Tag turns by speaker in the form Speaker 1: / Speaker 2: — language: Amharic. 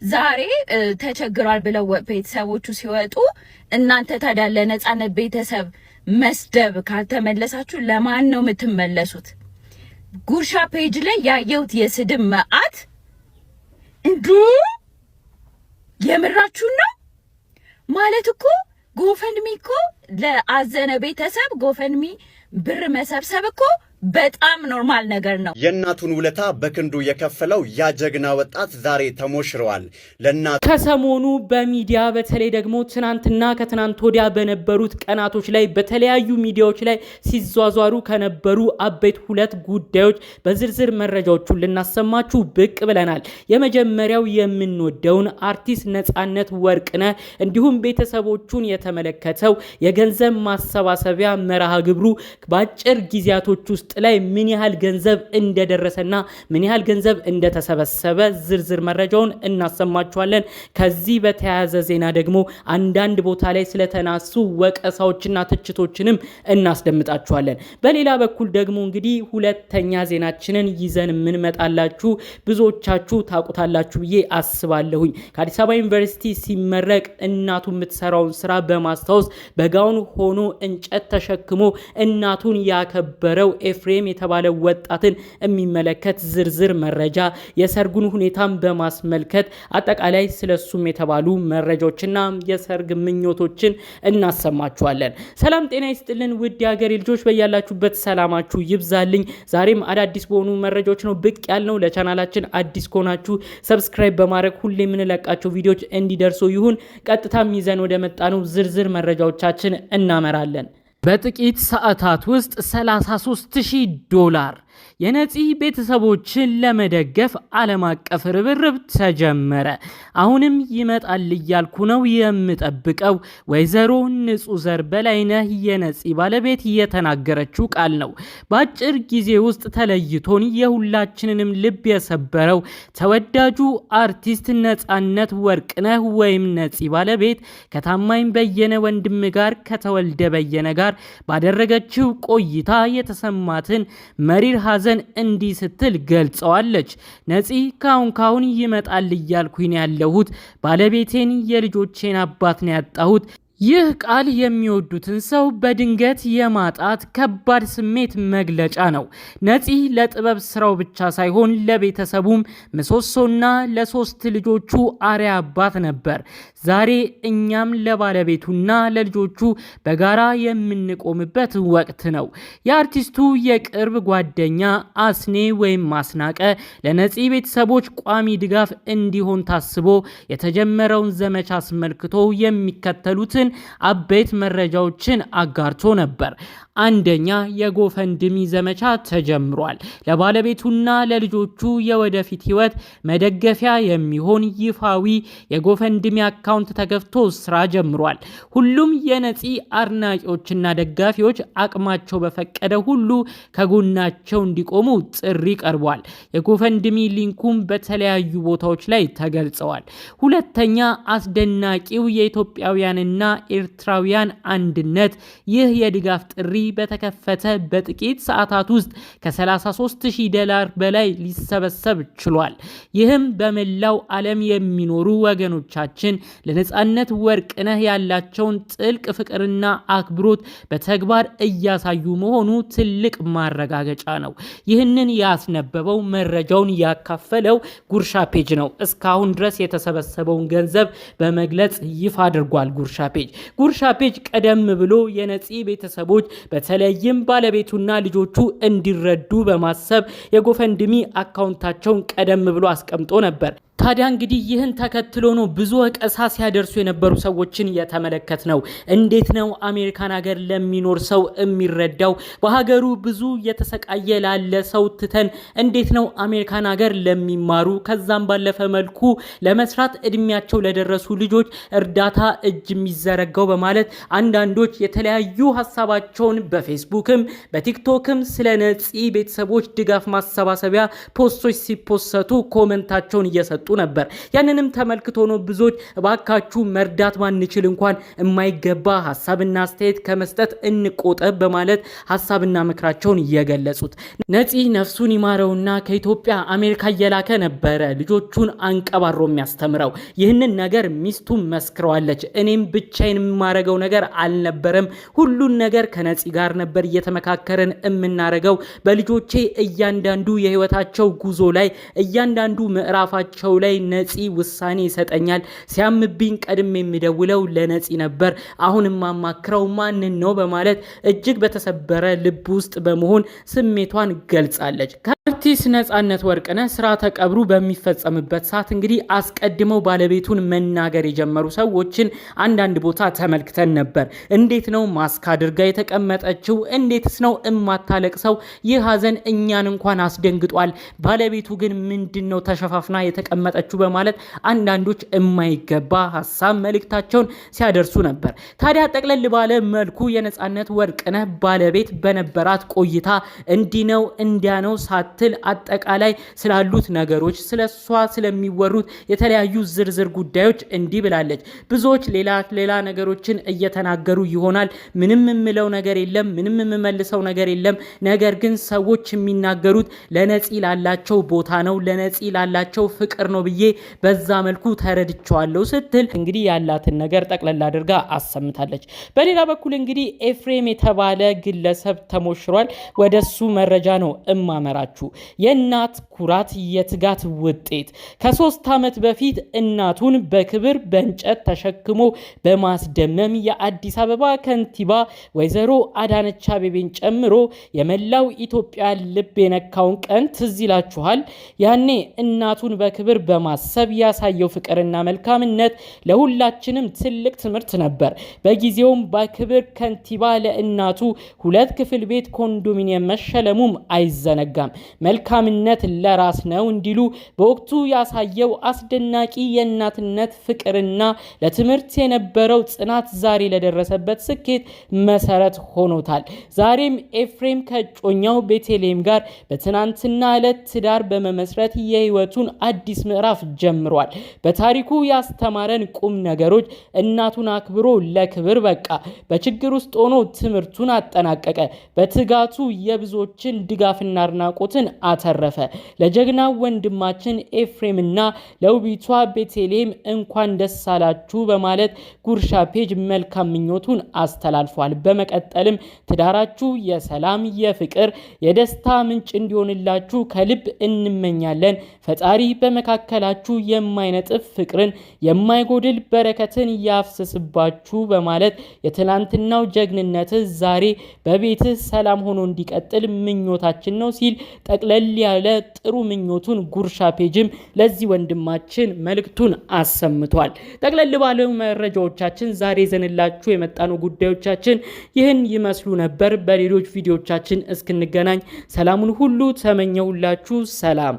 Speaker 1: ዛሬ ተቸግሯል ብለው ቤተሰቦቹ ሲወጡ እናንተ ታዲያ ለነጻነት ቤተሰብ መስደብ ካልተመለሳችሁ ለማን ነው የምትመለሱት? ጉርሻ ፔጅ ላይ ያየሁት የስድብ መዓት እንዱ የምራችሁን ነው ማለት እኮ ጎፈንድሚ እኮ ለአዘነ ቤተሰብ ጎፈንድሚ ብር መሰብሰብ እኮ በጣም ኖርማል ነገር ነው።
Speaker 2: የእናቱን ውለታ በክንዱ የከፈለው ያ ጀግና ወጣት ዛሬ ተሞሽረዋል።
Speaker 3: ከሰሞኑ በሚዲያ በተለይ ደግሞ ትናንትና ከትናንት ወዲያ በነበሩት ቀናቶች ላይ በተለያዩ ሚዲያዎች ላይ ሲዟዟሩ ከነበሩ አበይት ሁለት ጉዳዮች በዝርዝር መረጃዎቹን ልናሰማችሁ ብቅ ብለናል። የመጀመሪያው የምንወደውን አርቲስት ነጻነት ወርቅነህ እንዲሁም ቤተሰቦቹን የተመለከተው የገንዘብ ማሰባሰቢያ መርሃ ግብሩ በአጭር ጊዜያቶች ውስጥ ላይ ምን ያህል ገንዘብ እንደደረሰና ምን ያህል ገንዘብ እንደተሰበሰበ ዝርዝር መረጃውን እናሰማችኋለን። ከዚህ በተያያዘ ዜና ደግሞ አንዳንድ ቦታ ላይ ስለተናሱ ወቀሳዎችና ትችቶችንም እናስደምጣችኋለን። በሌላ በኩል ደግሞ እንግዲህ ሁለተኛ ዜናችንን ይዘን የምንመጣላችሁ ብዙዎቻችሁ ታውቁታላችሁ ብዬ አስባለሁኝ። ከአዲስ አበባ ዩኒቨርሲቲ ሲመረቅ እናቱ የምትሰራውን ስራ በማስታወስ በጋውን ሆኖ እንጨት ተሸክሞ እናቱን ያከበረው ኤፍሬም የተባለ ወጣትን የሚመለከት ዝርዝር መረጃ፣ የሰርጉን ሁኔታም በማስመልከት አጠቃላይ ስለሱም የተባሉ መረጃዎችና የሰርግ ምኞቶችን እናሰማችኋለን። ሰላም ጤና ይስጥልን ውድ የሀገሬ ልጆች፣ በያላችሁበት ሰላማችሁ ይብዛልኝ። ዛሬም አዳዲስ በሆኑ መረጃዎች ነው ብቅ ያልነው። ለቻናላችን አዲስ ከሆናችሁ ሰብስክራይብ በማድረግ ሁሌ የምንለቃቸው ቪዲዮዎች እንዲደርሱ ይሁን። ቀጥታም ይዘን ወደ መጣነው ዝርዝር መረጃዎቻችን እናመራለን። በጥቂት ሰዓታት ውስጥ $33,000 የነፂ ቤተሰቦችን ለመደገፍ ዓለም አቀፍ ርብርብ ተጀመረ። አሁንም ይመጣል እያልኩ ነው የምጠብቀው ወይዘሮ ንጹህ ዘር በላይነህ የነፂ ባለቤት የተናገረችው ቃል ነው። በአጭር ጊዜ ውስጥ ተለይቶን የሁላችንንም ልብ የሰበረው ተወዳጁ አርቲስት ነጻነት ወርቅነህ ወይም ነፂ ባለቤት ከታማኝ በየነ ወንድም ጋር ከተወልደ በየነ ጋር ባደረገችው ቆይታ የተሰማትን መሪር ሐዘን እንዲህ ስትል ገልጸዋለች። ነፂ ካሁን ይመጣል እያልኩኝ ያለሁት ባለቤቴን የልጆቼን አባት ነው ያጣሁት። ይህ ቃል የሚወዱትን ሰው በድንገት የማጣት ከባድ ስሜት መግለጫ ነው። ነፂ ለጥበብ ስራው ብቻ ሳይሆን ለቤተሰቡም ምሰሶና ለሶስት ልጆቹ አርአያ አባት ነበር። ዛሬ እኛም ለባለቤቱና ለልጆቹ በጋራ የምንቆምበት ወቅት ነው። የአርቲስቱ የቅርብ ጓደኛ አስኔ ወይም ማስናቀ ለነፂ ቤተሰቦች ቋሚ ድጋፍ እንዲሆን ታስቦ የተጀመረውን ዘመቻ አስመልክቶ የሚከተሉትን አበይት መረጃዎችን አጋርቶ ነበር። አንደኛ፣ የጎፈንድሚ ዘመቻ ተጀምሯል። ለባለቤቱና ለልጆቹ የወደፊት ህይወት መደገፊያ የሚሆን ይፋዊ የጎፈንድሚ አካውንት ተከፍቶ ስራ ጀምሯል። ሁሉም የነፂ አድናቂዎችና ደጋፊዎች አቅማቸው በፈቀደ ሁሉ ከጎናቸው እንዲቆሙ ጥሪ ቀርቧል። የጎፈንድሚ ሊንኩም በተለያዩ ቦታዎች ላይ ተገልጸዋል። ሁለተኛ፣ አስደናቂው የኢትዮጵያውያንና ኤርትራውያን አንድነት። ይህ የድጋፍ ጥሪ በተከፈተ በጥቂት ሰዓታት ውስጥ $33,000 በላይ ሊሰበሰብ ችሏል። ይህም በመላው ዓለም የሚኖሩ ወገኖቻችን ለነጻነት ወርቅነህ ያላቸውን ጥልቅ ፍቅርና አክብሮት በተግባር እያሳዩ መሆኑ ትልቅ ማረጋገጫ ነው። ይህንን ያስነበበው መረጃውን ያካፈለው ጉርሻ ፔጅ ነው። እስካሁን ድረስ የተሰበሰበውን ገንዘብ በመግለጽ ይፋ አድርጓል። ጉርሻ ፔጅ ቀደም ብሎ የነፂ ቤተሰቦች በተለይም ባለቤቱና ልጆቹ እንዲረዱ በማሰብ የጎፈንድሚ አካውንታቸውን ቀደም ብሎ አስቀምጦ ነበር። ታዲያ እንግዲህ ይህን ተከትሎ ነው ብዙ ወቀሳ ሲያደርሱ የነበሩ ሰዎችን የተመለከት ነው። እንዴት ነው አሜሪካን ሀገር ለሚኖር ሰው የሚረዳው? በሀገሩ ብዙ የተሰቃየ ላለ ሰው ትተን እንዴት ነው አሜሪካን ሀገር ለሚማሩ ከዛም ባለፈ መልኩ ለመስራት እድሜያቸው ለደረሱ ልጆች እርዳታ እጅ የሚዘረጋው በማለት አንዳንዶች የተለያዩ ሀሳባቸውን በፌስቡክም በቲክቶክም ስለ ነፂ ቤተሰቦች ድጋፍ ማሰባሰቢያ ፖስቶች ሲፖሰቱ ኮመንታቸውን እየሰጡ ነበር። ያንንም ተመልክቶ ነው ብዙዎች እባካችሁ መርዳት ማንችል እንኳን የማይገባ ሐሳብና አስተያየት ከመስጠት እንቆጠብ በማለት ሐሳብና ምክራቸውን እየገለጹት ነፂ ነፍሱን ይማረውና ከኢትዮጵያ አሜሪካ እየላከ ነበረ ልጆቹን አንቀባሮ የሚያስተምረው። ይህንን ነገር ሚስቱ መስክረዋለች። እኔም ብቻዬን የማረገው ነገር አልነበረም፣ ሁሉን ነገር ከነፂ ጋር ነበር እየተመካከረን የምናረገው። በልጆቼ እያንዳንዱ የህይወታቸው ጉዞ ላይ እያንዳንዱ ምዕራፋቸው ላይ ነፂ ውሳኔ ይሰጠኛል። ሲያምብኝ ቀድሜ የሚደውለው ለነፂ ነበር። አሁንም ማማክረው ማንን ነው በማለት እጅግ በተሰበረ ልብ ውስጥ በመሆን ስሜቷን ገልጻለች። አርቲስት ነጻነት ወርቅነህ ስርዓተ ቀብሩ በሚፈጸምበት ሰዓት እንግዲህ አስቀድመው ባለቤቱን መናገር የጀመሩ ሰዎችን አንዳንድ ቦታ ተመልክተን ነበር። እንዴት ነው ማስክ አድርጋ የተቀመጠችው? እንዴትስ ነው እማታለቅሰው? ይህ ሀዘን እኛን እንኳን አስደንግጧል። ባለቤቱ ግን ምንድነው ተሸፋፍና የተቀመጠችው? በማለት አንዳንዶች የማይገባ ሐሳብ መልእክታቸውን ሲያደርሱ ነበር። ታዲያ ጠቅለል ባለ መልኩ የነጻነት ወርቅነህ ባለቤት በነበራት ቆይታ እንዲህ ነው እንዲያ ነው ሳትል አጠቃላይ ስላሉት ነገሮች ስለሷ ስለሚወሩት የተለያዩ ዝርዝር ጉዳዮች እንዲህ ብላለች። ብዙዎች ሌላ ነገሮችን እየተናገሩ ይሆናል። ምንም የምለው ነገር የለም፣ ምንም የምመልሰው ነገር የለም። ነገር ግን ሰዎች የሚናገሩት ለነፂ ላላቸው ቦታ ነው፣ ለነፂ ላላቸው ፍቅር ነው ብዬ በዛ መልኩ ተረድቻለሁ ስትል እንግዲህ ያላትን ነገር ጠቅለል አድርጋ አሰምታለች። በሌላ በኩል እንግዲህ ኤፍሬም የተባለ ግለሰብ ተሞሽሯል። ወደሱ መረጃ ነው እማመራችሁ። የእናት ኩራት የትጋት ውጤት ከ3 ዓመት በፊት እናቱን በክብር በእንጨት ተሸክሞ በማስደመም የአዲስ አበባ ከንቲባ ወይዘሮ አዳነች አቤቤን ጨምሮ የመላው ኢትዮጵያ ልብ የነካውን ቀን ትዝ ይላችኋል። ያኔ እናቱን በክብር በማሰብ ያሳየው ፍቅርና መልካምነት ለሁላችንም ትልቅ ትምህርት ነበር። በጊዜውም በክብር ከንቲባ ለእናቱ 2 ክፍል ቤት ኮንዶሚኒየም መሸለሙም አይዘነጋም። መልካምነት ለራስ ነው እንዲሉ በወቅቱ ያሳየው አስደናቂ የእናትነት ፍቅርና ለትምህርት የነበረው ጽናት ዛሬ ለደረሰበት ስኬት መሰረት ሆኖታል። ዛሬም ኤፍሬም ከጮኛው ቤተልሔም ጋር በትናንትና ዕለት ትዳር በመመስረት የህይወቱን አዲስ ምዕራፍ ጀምሯል። በታሪኩ ያስተማረን ቁም ነገሮች እናቱን አክብሮ ለክብር በቃ፣ በችግር ውስጥ ሆኖ ትምህርቱን አጠናቀቀ፣ በትጋቱ የብዙዎችን ድጋፍና አድናቆትን አተረፈ። ለጀግና ወንድማችን ኤፍሬምና ለውቢቷ ቤተልሔም እንኳን ደስ አላችሁ በማለት ጉርሻ ፔጅ መልካም ምኞቱን አስተላልፏል። በመቀጠልም ትዳራችሁ የሰላም፣ የፍቅር፣ የደስታ ምንጭ እንዲሆንላችሁ ከልብ እንመኛለን። ፈጣሪ በመካከላችሁ የማይነጥፍ ፍቅርን የማይጎድል በረከትን ያፍስስባችሁ በማለት የትናንትናው ጀግንነት ዛሬ በቤትህ ሰላም ሆኖ እንዲቀጥል ምኞታችን ነው ሲል ጠቅለል ያለ ጥሩ ምኞቱን ጉርሻ ፔጅም ለዚህ ወንድማችን መልእክቱን አሰምቷል። ጠቅለል ባለው መረጃዎቻችን ዛሬ ዘንላችሁ የመጣነው ጉዳዮቻችን ይህን ይመስሉ ነበር። በሌሎች ቪዲዮዎቻችን እስክንገናኝ ሰላሙን ሁሉ ተመኘሁላችሁ። ሰላም።